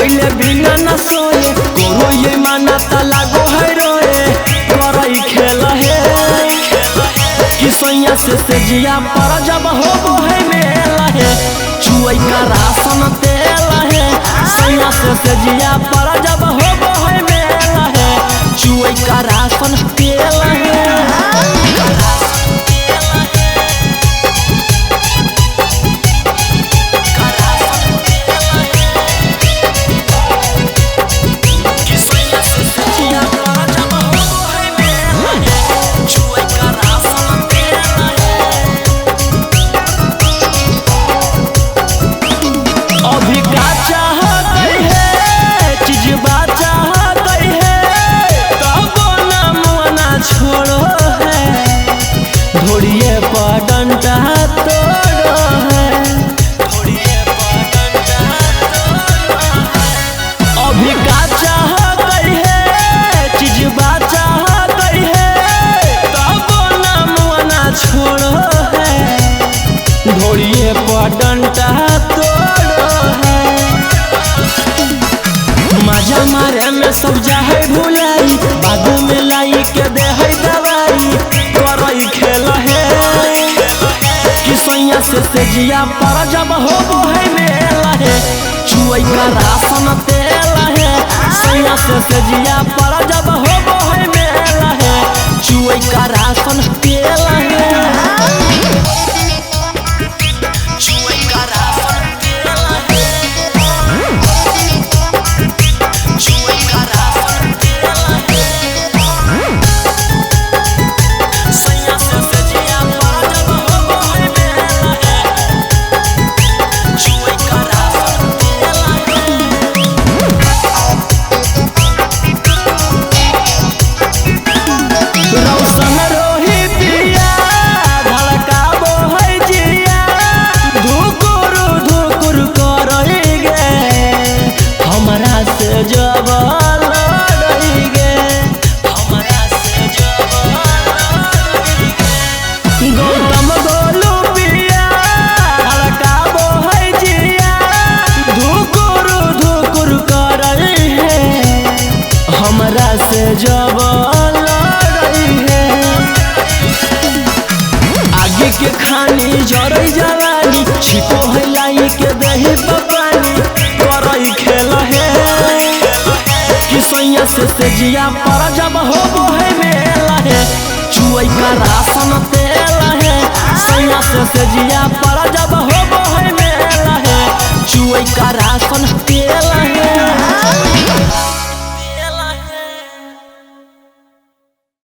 कइले बिना न सोए कोनो ये माना त लागो है रोए करई खेल है कि सैया से जिया पर जब होबो है मेला है चुई का राशन तेल है सैया से जिया पर जब होबो है मेला है चुई का राशन तेल है। ढोड़िए पर डंडा तोड़ो है ढोड़िए पर डंडा तोड़ो है अभी का चाह गई है चीज बाचा गई है तब ना मुआना छोड़ो है ढोड़िए पर डंडा तोड़ो है मजा मारे में सब जाए भुलाई बाद में लाई के दे है दवाई करई खेल है कि सैया से जिया पर जब होबो है मेला है चुई का राशन तेल है सैया से जिया पर जब होबो है मेला है चुई का राशन तेल है। जब लड़ई गे हमरा से जब लड़ई गे गौतम गोलू पिया हड़काबो है जिया धुकुर करई है हमरा से जब लड़ई है आगे के खानी जरई जवानी छिपो है लाई के दही पानी करई खेल है सैया से जिया पर जब होबो है मेला है चुई का राशन तेल है सैया से जिया पर जब होबो है मेला है चुई का राशन तेल है।